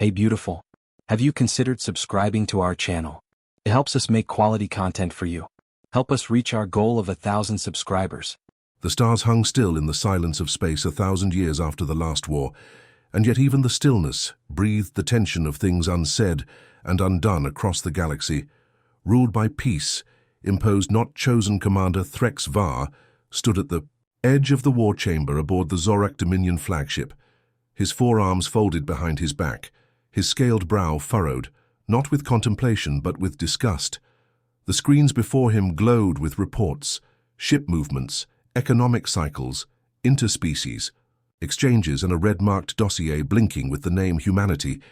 Hey beautiful, have you considered subscribing to our channel? It helps us make quality content for you. Help us reach our goal of 1,000 subscribers. The stars hung still in the silence of space 1,000 years after the last war, and yet even the stillness breathed the tension of things unsaid and undone across the galaxy. Ruled by peace, imposed not chosen commander Threx Var stood at the edge of the war chamber aboard the Zorak Dominion flagship, his forearms folded behind his back, his scaled brow furrowed, not with contemplation but with disgust. The screens before him glowed with reports, ship movements, economic cycles, interspecies, exchanges, and a red-marked dossier blinking with the name Humanity.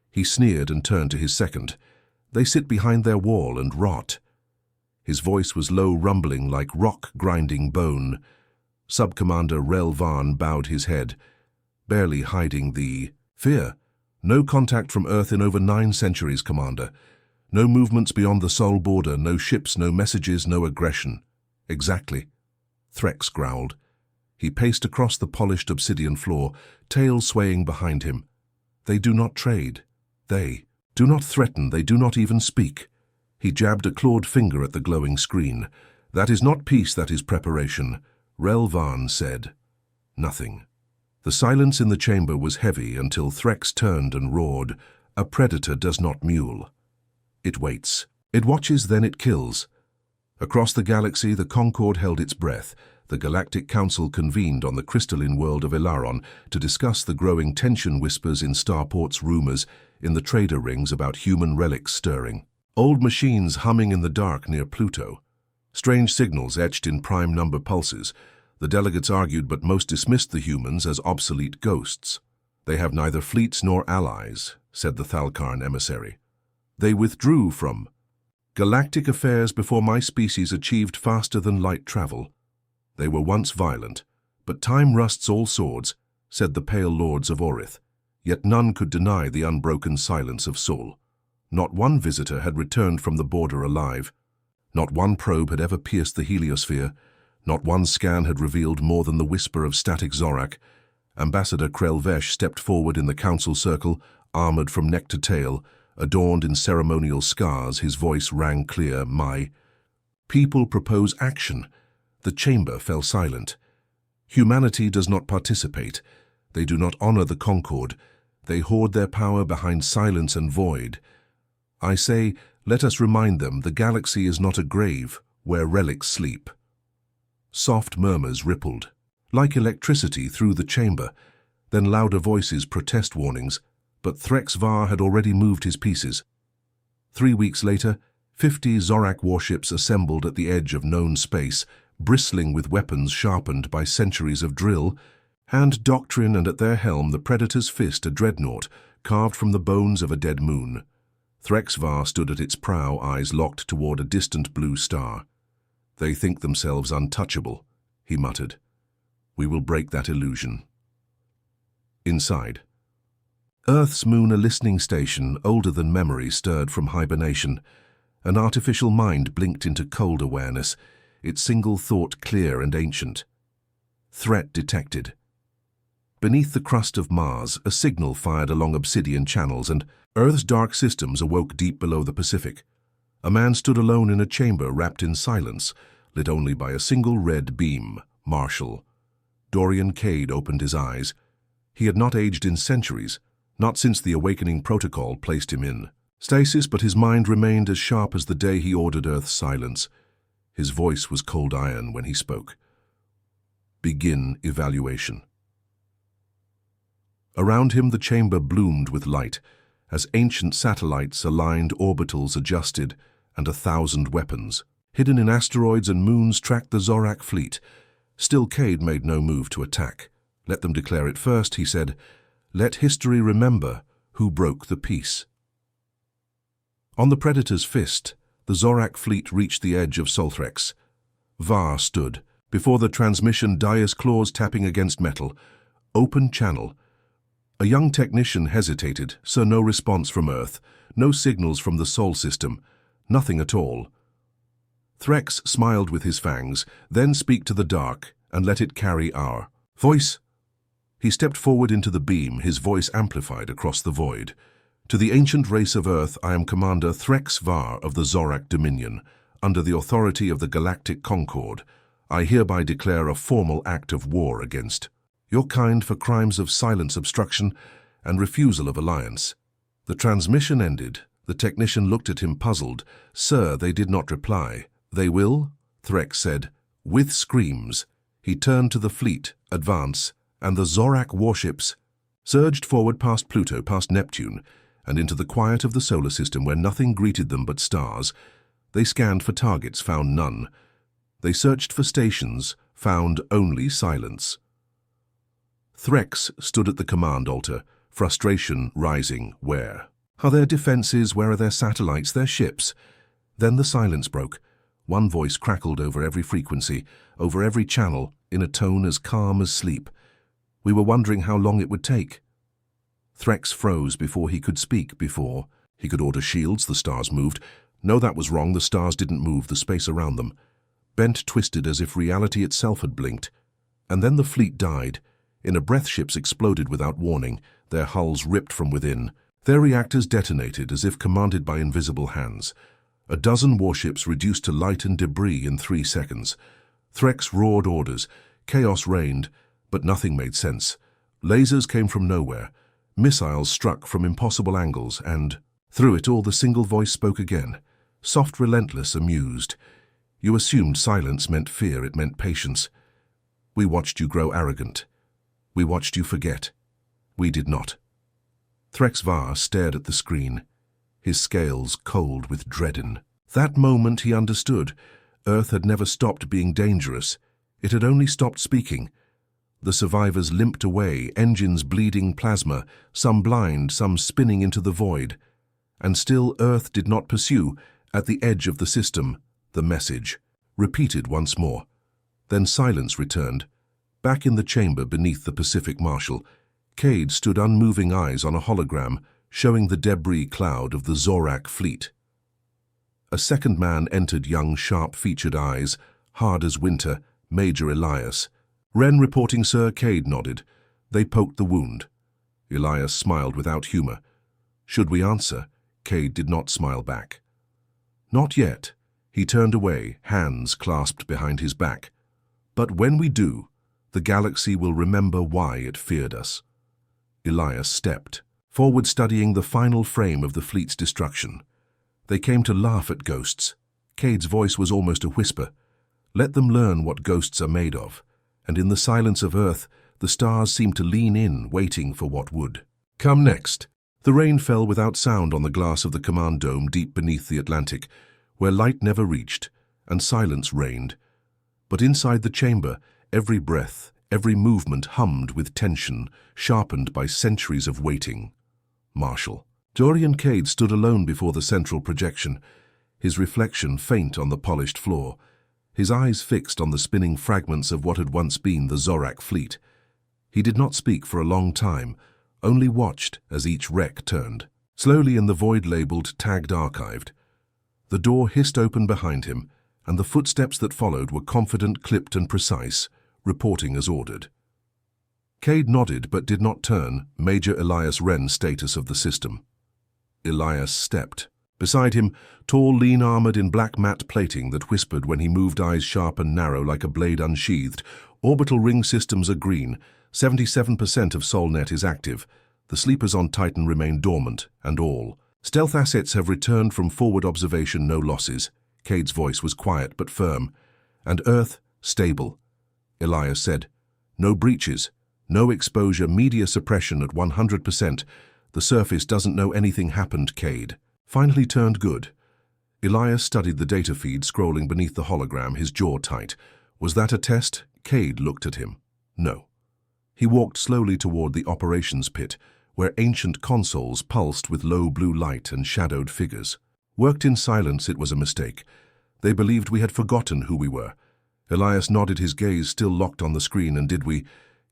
He sneered and turned to his second. They sit behind their wall and rot. His voice was low, rumbling like rock-grinding bone. Sub-Commander Rel Van bowed his head, barely hiding the fear. No contact from Earth in over 9 centuries, Commander. No movements beyond the Sol border, no ships, no messages, no aggression. Exactly. Threx growled. He paced across the polished obsidian floor, tail swaying behind him. They do not trade. They do not threaten. They do not even speak. He jabbed a clawed finger at the glowing screen. That is not peace, that is preparation. Rel Van said. Nothing. The silence in the chamber was heavy until Threx turned and roared. A predator does not mule. It waits. It watches, then it kills. Across the galaxy, the Concord held its breath. The Galactic Council convened on the crystalline world of Ilaron to discuss the growing tension, whispers in starports, rumors in the trader rings about human relics stirring. Old machines humming in the dark near Pluto. Strange signals etched in prime number pulses. The delegates argued, but most dismissed the humans as obsolete ghosts. They have neither fleets nor allies, said the Thalkarn emissary. They withdrew from galactic affairs before my species achieved faster than light travel. They were once violent, but time rusts all swords, said the pale lords of Orith. Yet none could deny the unbroken silence of Sol. Not one visitor had returned from the border alive. Not one probe had ever pierced the heliosphere. Not one scan had revealed more than the whisper of static Zorak. Ambassador Krelvesh stepped forward in the council circle, armored from neck to tail, adorned in ceremonial scars. His voice rang clear. My people propose action. The chamber fell silent. Humanity does not participate. They do not honor the Concord. They hoard their power behind silence and void. I say, let us remind them the galaxy is not a grave where relics sleep. Soft murmurs rippled, like electricity through the chamber, then louder voices, protest warnings, but Threx Var had already moved his pieces. 3 weeks later, 50 Zorak warships assembled at the edge of known space, bristling with weapons sharpened by centuries of drill, hand doctrine, and at their helm the Predator's fist, a dreadnought, carved from the bones of a dead moon. Threx Var stood at its prow, eyes locked toward a distant blue star. They think themselves untouchable, he muttered. We will break that illusion. Inside. Earth's moon, a listening station older than memory, stirred from hibernation. An artificial mind blinked into cold awareness, its single thought clear and ancient. Threat detected. Beneath the crust of Mars, a signal fired along obsidian channels, and Earth's dark systems awoke deep below the Pacific. A man stood alone in a chamber wrapped in silence, lit only by a single red beam. Marshall. Dorian Cade opened his eyes. He had not aged in centuries, not since the awakening protocol placed him in stasis, but his mind remained as sharp as the day he ordered Earth's silence. His voice was cold iron when he spoke. Begin evaluation. Around him the chamber bloomed with light, as ancient satellites aligned, orbitals adjusted, and 1,000 weapons, hidden in asteroids and moons, tracked the Zorak fleet. Still, Cade made no move to attack. Let them declare it first, he said. Let history remember who broke the peace. On the Predator's fist, the Zorak fleet reached the edge of Solthrex. Var stood, before the transmission, Dia's claws tapping against metal. Open channel. A young technician hesitated, saw no response from Earth, no signals from the Sol system, nothing at all. Threx smiled with his fangs, then speak to the dark and let it carry our voice. He stepped forward into the beam, his voice amplified across the void. To the ancient race of Earth, I am Commander Threx Var of the Zorak Dominion. Under the authority of the Galactic Concord, I hereby declare a formal act of war against your kind for crimes of silence obstruction and refusal of alliance. The transmission ended. The technician looked at him puzzled. Sir, they did not reply. They will? Threx said. With screams. He turned to the fleet, advance, and the Zorak warships surged forward past Pluto, past Neptune, and into the quiet of the solar system where nothing greeted them but stars. They scanned for targets, found none. They searched for stations, found only silence. Threx stood at the command altar, frustration rising. Where are their defenses? Where are their satellites, their ships? Then the silence broke. One voice crackled over every frequency, over every channel, in a tone as calm as sleep. We were wondering how long it would take. Threx froze before he could speak. Before he could order shields, the stars moved. No, that was wrong. The stars didn't move, the space around them. Bent, twisted as if reality itself had blinked. And then the fleet died. In a breath, ships exploded without warning, their hulls ripped from within. Their reactors detonated as if commanded by invisible hands. A dozen warships reduced to light and debris in 3 seconds. Threx roared orders. Chaos reigned, but nothing made sense. Lasers came from nowhere. Missiles struck from impossible angles, and through it all the single voice spoke again. Soft, relentless, amused. You assumed silence meant fear, it meant patience. We watched you grow arrogant. We watched you forget. We did not. Threx Var stared at the screen, his scales cold with dread. That moment he understood. Earth had never stopped being dangerous. It had only stopped speaking. The survivors limped away, engines bleeding plasma, some blind, some spinning into the void. And still Earth did not pursue. At the edge of the system, the message, repeated once more. Then silence returned. Back in the chamber beneath the Pacific Marshal, Cade stood unmoving, eyes on a hologram, showing the debris cloud of the Zorak fleet. A second man entered, young, sharp-featured eyes, hard as winter, Major Elias. Wren reporting, sir. Cade nodded. They poked the wound. Elias smiled without humor. Should we answer? Cade did not smile back. Not yet. He turned away, hands clasped behind his back. But when we do, the galaxy will remember why it feared us. Elias stepped forward, studying the final frame of the fleet's destruction. They came to laugh at ghosts. Cade's voice was almost a whisper. Let them learn what ghosts are made of. And in the silence of Earth, the stars seemed to lean in, waiting for what would come next. The rain fell without sound on the glass of the command dome deep beneath the Atlantic, where light never reached, and silence reigned. But inside the chamber, every breath, every movement hummed with tension, sharpened by centuries of waiting. Marshal. Dorian Cade stood alone before the central projection, his reflection faint on the polished floor, his eyes fixed on the spinning fragments of what had once been the Zorak fleet. He did not speak for a long time, only watched as each wreck turned. Slowly in the void labeled, tagged, archived. The door hissed open behind him, and the footsteps that followed were confident, clipped and precise, reporting as ordered. Cade nodded but did not turn. Major Elias Wren, status of the system. Elias stepped. Beside him, tall, lean, armored in black matte plating that whispered when he moved, eyes sharp and narrow like a blade unsheathed. Orbital ring systems are green. 77% of SolNet is active. The sleepers on Titan remain dormant, and all stealth assets have returned from forward observation, no losses. Cade's voice was quiet but firm. And Earth, stable. Elias said, no breaches, no exposure, media suppression at 100%. The surface doesn't know anything happened. Cade finally turned good. Elias studied the data feed scrolling beneath the hologram, his jaw tight. Was that a test? Cade looked at him. No. He walked slowly toward the operations pit, where ancient consoles pulsed with low blue light and shadowed figures. Worked in silence, it was a mistake. They believed we had forgotten who we were. Elias nodded, his gaze still locked on the screen. And did we?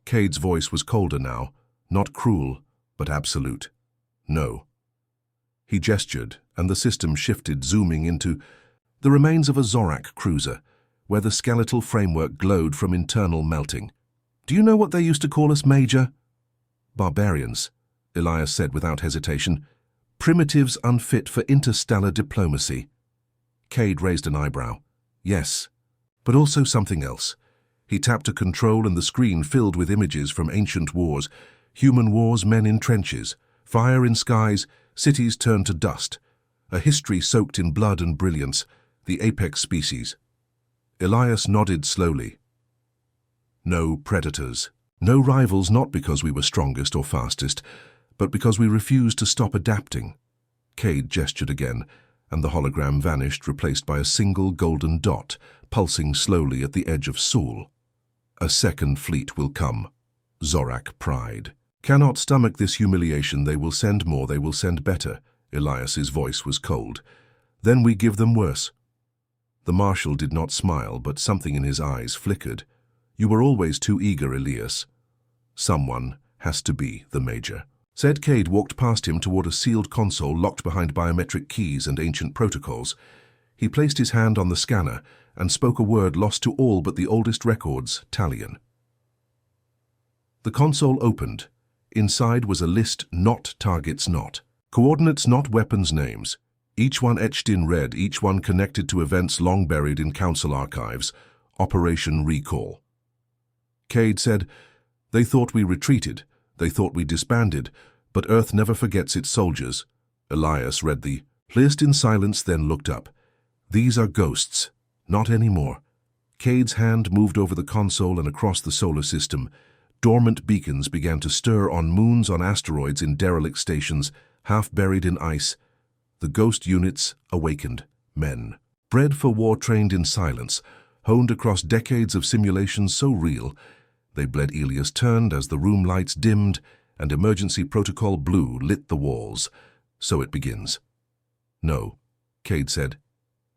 Cade's voice was colder now, not cruel, but absolute. No. He gestured, and the system shifted, zooming into the remains of a Zorak cruiser, where the skeletal framework glowed from internal melting. Do you know what they used to call us, Major? Barbarians, Elias said without hesitation. Primitives unfit for interstellar diplomacy. Cade raised an eyebrow. Yes, but also something else. He tapped a control and the screen filled with images from ancient wars. Human wars, men in trenches, fire in skies, cities turned to dust. A history soaked in blood and brilliance, the apex species. Elias nodded slowly. No predators. No rivals, not because we were strongest or fastest, but because we refused to stop adapting. Cade gestured again, and the hologram vanished, replaced by a single golden dot, pulsing slowly at the edge of Sol. A second fleet will come. Zorak pride. Cannot stomach this humiliation. They will send more, they will send better. Elias's voice was cold. Then we give them worse. The marshal did not smile, but something in his eyes flickered. You were always too eager, Elias. Someone has to be the major. Said Cade walked past him toward a sealed console locked behind biometric keys and ancient protocols. He placed his hand on the scanner and spoke a word lost to all but the oldest records, Talion. The console opened. Inside was a list, not targets, not. Coordinates, not weapons names. Each one etched in red, each one connected to events long buried in council archives. Operation Recall. Cade said, They thought we retreated. They thought we disbanded, but Earth never forgets its soldiers. Elias read the list in silence, then looked up. These are ghosts. Not anymore. Cade's hand moved over the console and across the solar system. Dormant beacons began to stir on moons, on asteroids, in derelict stations, half buried in ice. The ghost units awakened. Men. Bred for war, trained in silence, honed across decades of simulations so real. They bled. Elias turned as the room lights dimmed and emergency protocol blue lit the walls. So it begins. No, Cade said.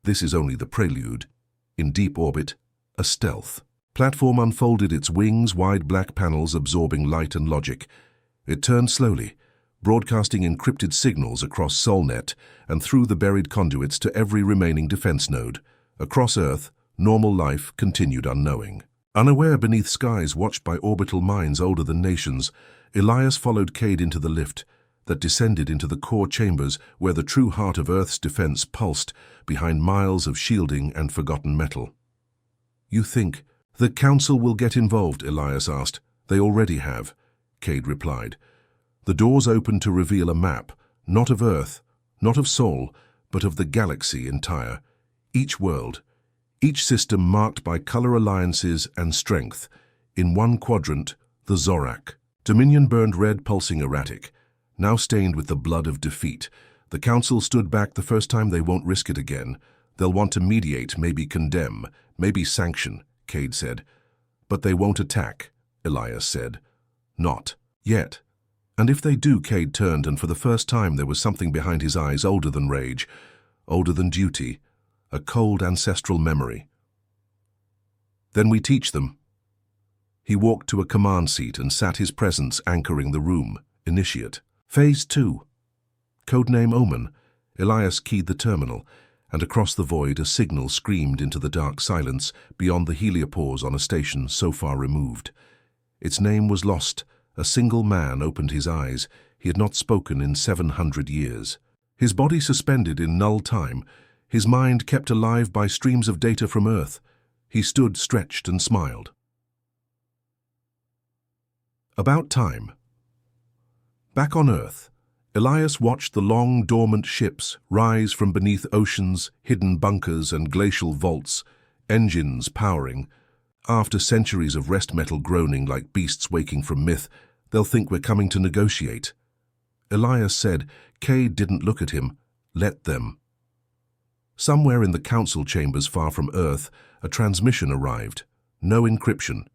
This is only the prelude. In deep orbit, a stealth. Platform unfolded its wings, wide black panels absorbing light and logic. It turned slowly, broadcasting encrypted signals across SolNet and through the buried conduits to every remaining defense node. Across Earth, normal life continued unknowing. Unaware beneath skies watched by orbital minds older than nations, Elias followed Cade into the lift that descended into the core chambers where the true heart of Earth's defense pulsed behind miles of shielding and forgotten metal. You think the Council will get involved? Elias asked. They already have, Cade replied. The doors opened to reveal a map, not of Earth, not of Sol, but of the galaxy entire. Each world, each system marked by color alliances and strength. In one quadrant, the Zorak. Dominion burned red, pulsing erratic, now stained with the blood of defeat. The Council stood back. The first time, they won't risk it again. They'll want to mediate, maybe condemn, maybe sanction, Cade said. But they won't attack, Elias said. Not yet. And if they do, Cade turned, and for the first time there was something behind his eyes older than rage, older than duty, a cold ancestral memory. Then we teach them. He walked to a command seat and sat, his presence anchoring the room. Initiate. Phase 2. Codename Omen. Elias keyed the terminal, and across the void a signal screamed into the dark silence beyond the heliopause on a station so far removed. Its name was lost. A single man opened his eyes. He had not spoken in 700 years. His body suspended in null time, his mind kept alive by streams of data from Earth. He stood stretched and smiled. About time. Back on Earth, Elias watched the long, dormant ships rise from beneath oceans, hidden bunkers and glacial vaults, engines powering. After centuries of rest metal groaning like beasts waking from myth, they'll think we're coming to negotiate. Elias said. Cade didn't look at him. Let them. Somewhere in the council chambers far from Earth, a transmission arrived. No encryption.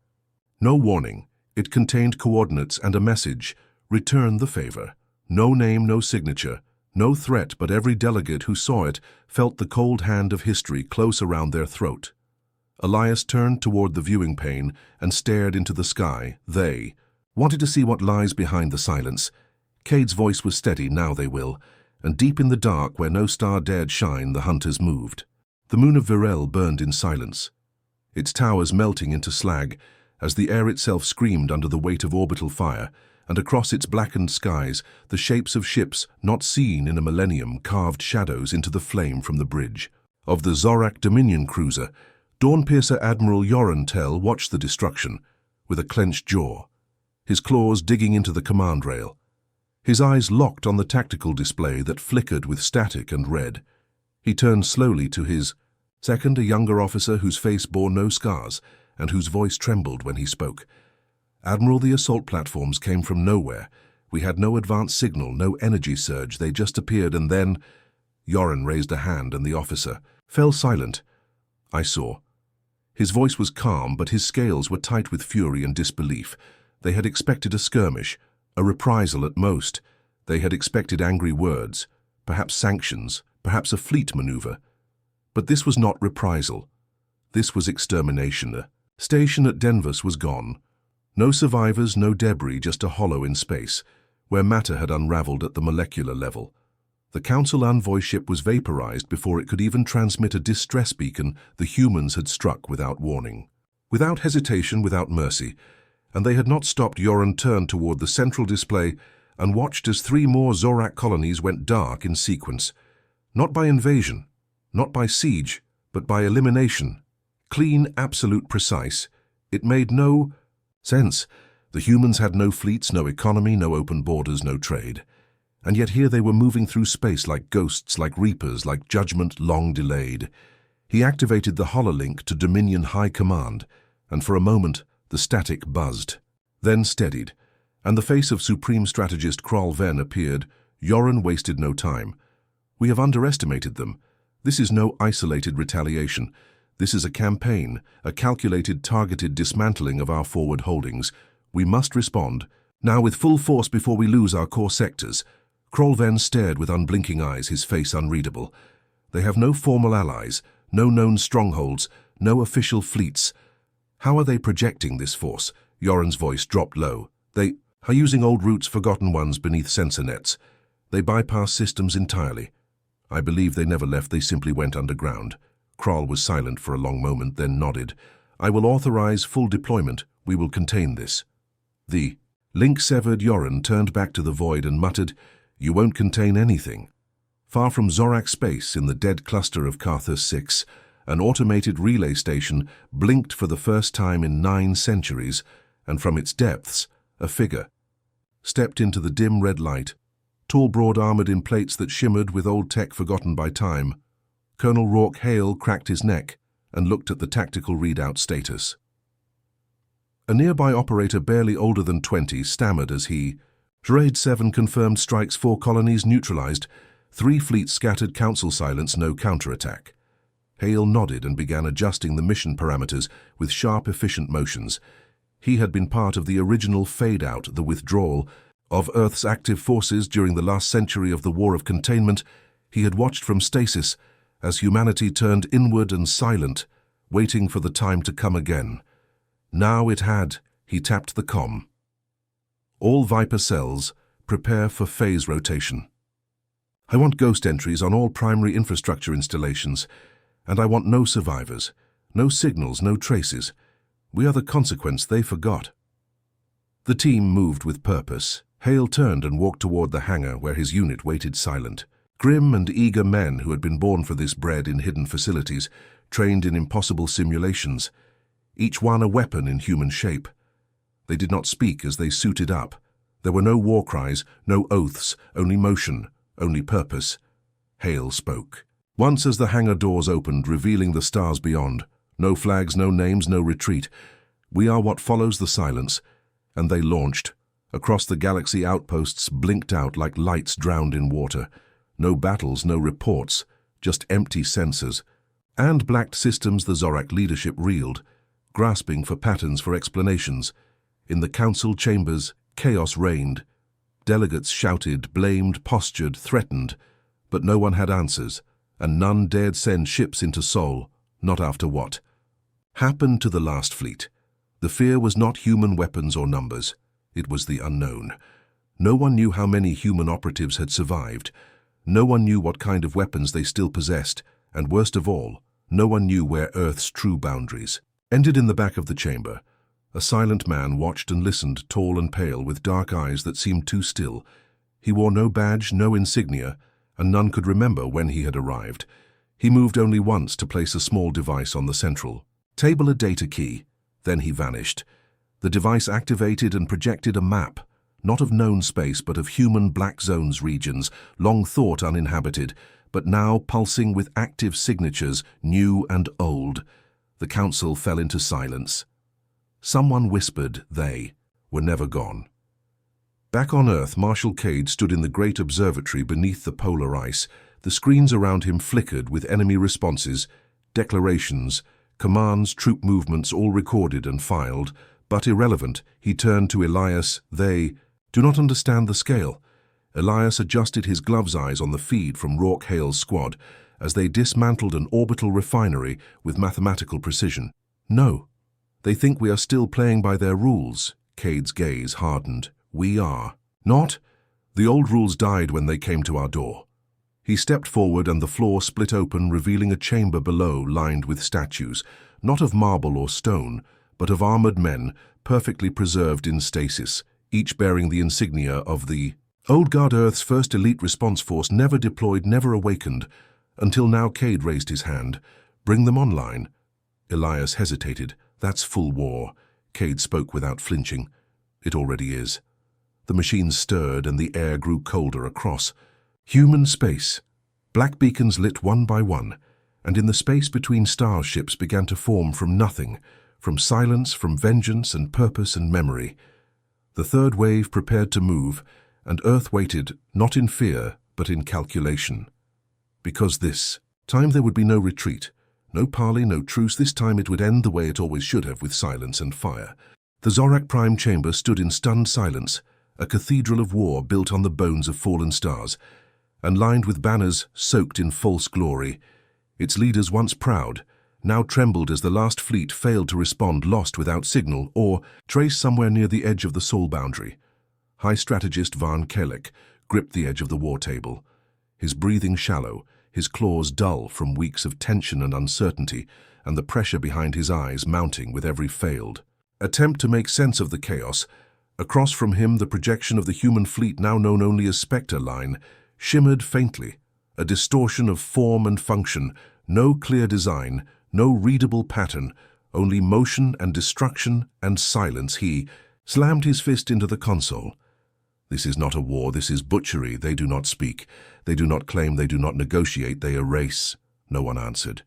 No warning. It contained coordinates and a message. Return the favor. No name, no signature. No threat, but every delegate who saw it felt the cold hand of history close around their throat. Elias turned toward the viewing pane and stared into the sky. They wanted to see what lies behind the silence. Cade's voice was steady. Now they will. And deep in the dark, where no star dared shine, the hunters moved. The moon of Virel burned in silence, its towers melting into slag as the air itself screamed under the weight of orbital fire, and across its blackened skies, the shapes of ships not seen in a millennium carved shadows into the flame from the bridge. Of the Zorak Dominion cruiser, Dawnpiercer Admiral Yoren Tell watched the destruction, with a clenched jaw, his claws digging into the command rail. His eyes locked on the tactical display that flickered with static and red. He turned slowly to his second, a younger officer whose face bore no scars and whose voice trembled when he spoke. "Admiral, the assault platforms came from nowhere. We had no advance signal, no energy surge. They just appeared and then—" Yoren raised a hand and the officer fell silent. I saw. His voice was calm, but his scales were tight with fury and disbelief. They had expected a skirmish, a reprisal at most. They had expected angry words, perhaps sanctions, perhaps a fleet maneuver. But this was not reprisal. This was extermination. The station at Denvers was gone. No survivors, no debris, just a hollow in space, where matter had unraveled at the molecular level. The Council envoy ship was vaporized before it could even transmit a distress beacon the humans had struck without warning. Without hesitation, without mercy. And they had not stopped. Yoren turned toward the central display and watched as 3 more Zorak colonies went dark in sequence. Not by invasion, not by siege, but by elimination. Clean, absolute, precise. It made no sense. The humans had no fleets, no economy, no open borders, no trade. And yet here they were moving through space like ghosts, like reapers, like judgment long delayed. He activated the hololink to Dominion High Command, and for a moment the static buzzed, then steadied, and the face of Supreme Strategist Krol Ven appeared. Yoren wasted no time. "We have underestimated them. This is no isolated retaliation. This is a campaign, a calculated, targeted dismantling of our forward holdings. We must respond, now with full force before we lose our core sectors." Krol Ven stared with unblinking eyes, his face unreadable. "They have no formal allies, no known strongholds, no official fleets. How are they projecting this force?" Yoren's voice dropped low. "They are using old routes, forgotten ones beneath sensor nets. They bypass systems entirely. I believe they never left, they simply went underground." Krol was silent for a long moment, then nodded. "I will authorize full deployment. We will contain this." The link severed. Yoren turned back to the void and muttered, "You won't contain anything." Far from Zorak space, in the dead cluster of Carthus 6, an automated relay station blinked for the first time in 9 centuries, and from its depths, a figure stepped into the dim red light, tall, broad, armored in plates that shimmered with old tech forgotten by time. Colonel Rourke Hale cracked his neck and looked at the tactical readout status. A nearby operator barely older than 20 stammered as he, "Raid 7 confirmed strikes, 4 colonies neutralized, 3 fleets scattered, Council silence, no counterattack." Hale nodded and began adjusting the mission parameters with sharp, efficient motions. He had been part of the original fade-out, the withdrawal, of Earth's active forces during the last century of the War of Containment. He had watched from stasis as humanity turned inward and silent, waiting for the time to come again. Now it had. He tapped the comm. "All Viper cells, prepare for phase rotation. I want ghost entries on all primary infrastructure installations, and I want no survivors, no signals, no traces. We are the consequence they forgot." The team moved with purpose. Hale turned and walked toward the hangar where his unit waited silent. Grim and eager men who had been born for this, bred in hidden facilities, trained in impossible simulations, each one a weapon in human shape. They did not speak as they suited up. There were no war cries, no oaths, only motion, only purpose. Hale spoke. Once as the hangar doors opened, revealing the stars beyond. No flags, no names, no retreat. "We are what follows the silence." And they launched. Across the galaxy, outposts blinked out like lights drowned in water. No battles, no reports, just empty sensors. And blacked systems. The Zorak leadership reeled, grasping for patterns, for explanations. In the council chambers, chaos reigned. Delegates shouted, blamed, postured, threatened, but no one had answers, and none dared send ships into Sol, not after what happened to the last fleet. The fear was not human weapons or numbers. It was the unknown. No one knew how many human operatives had survived. No one knew what kind of weapons they still possessed, and worst of all, no one knew where Earth's true boundaries ended. In the back of the chamber, A silent man watched and listened, tall and pale, with dark eyes that seemed too still. He wore no badge, no insignia, and none could remember when he had arrived. He moved only once to place a small device on the central table, a data key. Then he vanished. The device activated and projected a map, not of known space but of human black zones regions, long thought uninhabited, but now pulsing with active signatures, new and old. The council fell into silence. Someone whispered they were never gone. Back on Earth, Marshal Cade stood in the great observatory beneath the polar ice. The screens around him flickered with enemy responses, declarations, commands, troop movements, all recorded and filed. But irrelevant, he turned to Elias. They do not understand the scale. Elias adjusted his glove's eyes on the feed from Rourke Hale's squad as they dismantled an orbital refinery with mathematical precision. No, they think we are still playing by their rules. Cade's gaze hardened. We are. Not. The old rules died when they came to our door. He stepped forward and the floor split open, revealing a chamber below lined with statues, not of marble or stone, but of armored men, perfectly preserved in stasis, each bearing the insignia of the Old Guard. Earth's first elite response force, never deployed, never awakened. Until now. Cade raised his hand. Bring them online. Elias hesitated. That's full war. Cade spoke without flinching. It already is. The machines stirred and the air grew colder across human space. Black beacons lit one by one, and in the space between stars ships began to form from nothing, from silence, from vengeance and purpose and memory. The third wave prepared to move, and Earth waited, not in fear, but in calculation. Because this time there would be no retreat, no parley, no truce. This time it would end the way it always should have, with silence and fire. The Zorak Prime chamber stood in stunned silence, a cathedral of war built on the bones of fallen stars, and lined with banners soaked in false glory. Its leaders, once proud, now trembled as the last fleet failed to respond, lost without signal or trace somewhere near the edge of the soul boundary. High strategist Van Kelek gripped the edge of the war table, his breathing shallow, his claws dull from weeks of tension and uncertainty, and the pressure behind his eyes mounting with every failed attempt to make sense of the chaos. Across from him, the projection of the human fleet, now known only as Spectre Line, shimmered faintly, a distortion of form and function, no clear design, no readable pattern, only motion and destruction and silence. He slammed his fist into the console. This is not a war, this is butchery. They do not speak, they do not claim, they do not negotiate, they erase. No one answered.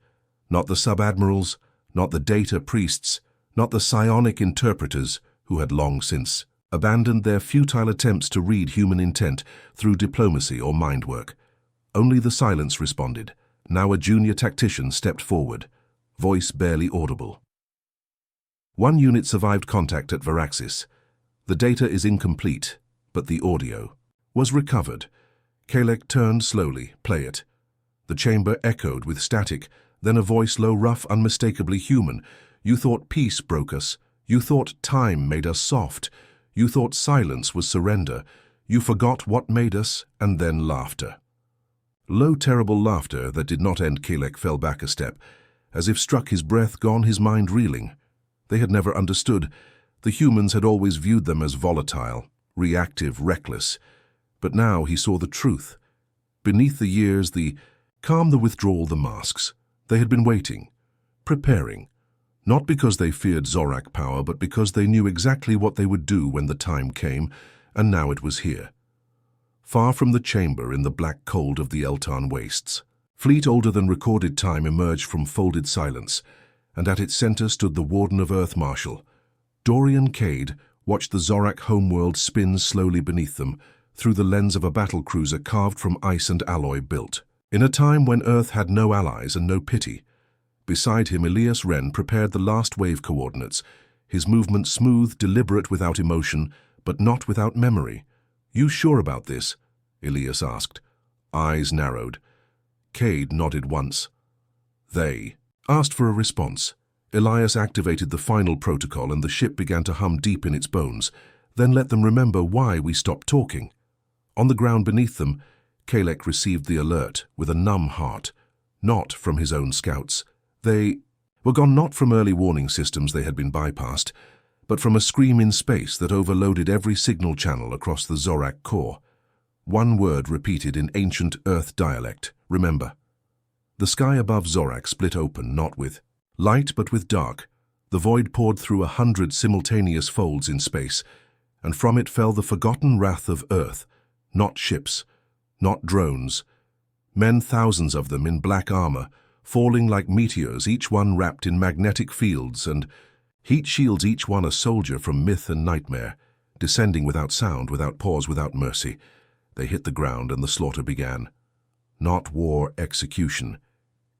Not the sub-admirals, not the data priests, not the psionic interpreters, who had long since abandoned their futile attempts to read human intent through diplomacy or mind work. Only the silence responded. Now a junior tactician stepped forward, voice barely audible. One unit survived contact at Varaxis. The data is incomplete, but the audio was recovered. Kalek turned slowly. Play it. The chamber echoed with static, then a voice, low, rough, unmistakably human. You thought peace broke us. You thought time made us soft. You thought silence was surrender. You forgot what made us, and then laughter. Low, terrible laughter that did not end. Kalek fell back a step, as if struck, his breath gone, his mind reeling. They had never understood. The humans had always viewed them as volatile, reactive, reckless. But now he saw the truth. Beneath the years, the calm, the withdrawal, the masks. They had been waiting, preparing. Not because they feared Zorak power, but because they knew exactly what they would do when the time came, and now it was here. Far from the chamber, in the black cold of the Eltan wastes, fleet older than recorded time emerged from folded silence, and at its center stood the Warden of Earth Marshal. Dorian Cade watched the Zorak homeworld spin slowly beneath them, through the lens of a battle cruiser carved from ice and alloy built. In a time when Earth had no allies and no pity, beside him Elias Wren prepared the last wave coordinates, his movement smooth, deliberate, without emotion, but not without memory. You sure about this? Elias asked. Eyes narrowed. Cade nodded once. They asked for a response. Elias activated the final protocol and the ship began to hum deep in its bones. Then let them remember why we stopped talking. On the ground beneath them, Kalek received the alert with a numb heart, not from his own scouts. They were gone, not from early warning systems they had been bypassed, but from a scream in space that overloaded every signal channel across the Zorak core. One word repeated in ancient Earth dialect, remember. The sky above Zorak split open, not with light but with dark. The void poured through 100 simultaneous folds in space, and from it fell the forgotten wrath of Earth, not ships, not drones. Men, thousands of them in black armor, falling like meteors, each one wrapped in magnetic fields and heat shields, each one a soldier from myth and nightmare, descending without sound, without pause, without mercy. They hit the ground and the slaughter began. Not war, execution.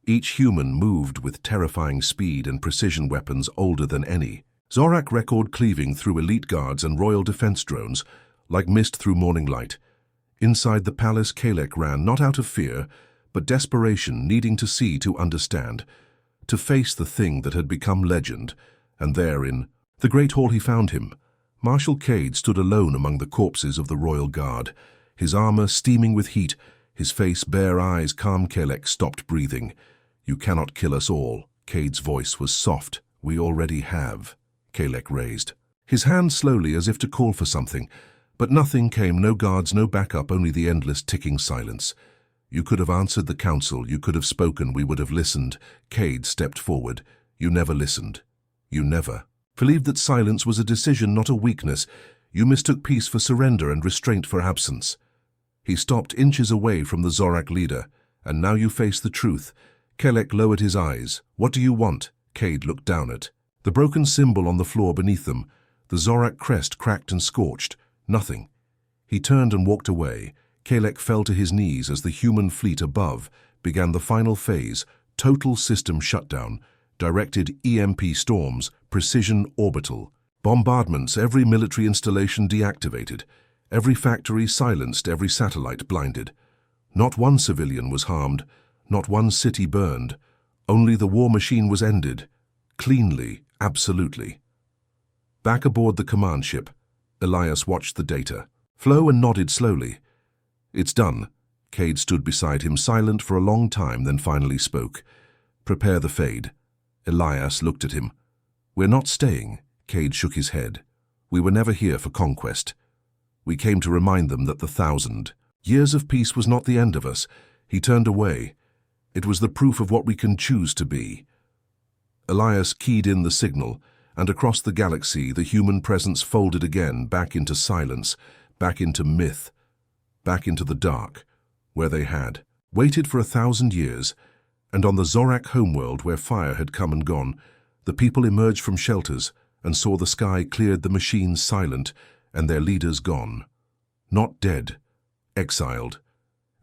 Each human moved with terrifying speed and precision, weapons older than any. Zorak record cleaving through elite guards and royal defense drones, like mist through morning light. Inside the palace, Kalek ran, not out of fear, but desperation, needing to see, to understand, to face the thing that had become legend. And there, in the great hall, he found him. Marshal Cade stood alone among the corpses of the royal guard, his armor steaming with heat, his face, bare eyes calm. Kalek stopped breathing. "You cannot kill us all." Cade's voice was soft. "We already have." Kalek raised his hand slowly as if to call for something, but nothing came, no guards, no backup, only the endless ticking silence. "You could have answered the council, you could have spoken, we would have listened." Cade stepped forward. "You never listened. You never believed that silence was a decision, not a weakness. You mistook peace for surrender and restraint for absence." He stopped inches away from the Zorak leader. "And now you face the truth." Kalek lowered his eyes. "What do you want?" Cade looked down at the broken symbol on the floor beneath them, the Zorak crest cracked and scorched. Nothing. He turned and walked away. Kalek fell to his knees as the human fleet above began the final phase, total system shutdown, directed EMP storms, precision orbital, bombardments, every military installation deactivated, every factory silenced, every satellite blinded. Not one civilian was harmed, not one city burned. Only the war machine was ended. Cleanly, absolutely. Back aboard the command ship, Elias watched the data flow and nodded slowly. "It's done." Cade stood beside him, silent for a long time, then finally spoke. "Prepare the fade." Elias looked at him. "We're not staying." Cade shook his head. "We were never here for conquest. We came to remind them that the 1,000 years of peace was not the end of us." He turned away. "It was the proof of what we can choose to be." Elias keyed in the signal, and across the galaxy the human presence folded again, back into silence, back into myth, back into the dark, where they had waited for 1,000 years. And on the Zorak homeworld, where fire had come and gone, the people emerged from shelters and saw the sky cleared, the machines silent, and their leaders gone. Not dead, exiled,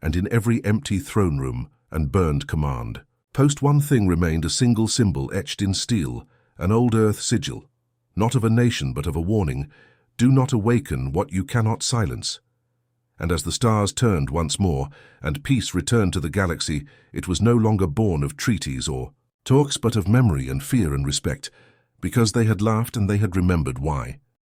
and in every empty throne room and burned command post one thing remained, a single symbol etched in steel, an old earth sigil, not of a nation but of a warning: do not awaken what you cannot silence. And as the stars turned once more, and peace returned to the galaxy, it was no longer born of treaties or talks, but of memory and fear and respect, because they had laughed and they had remembered why.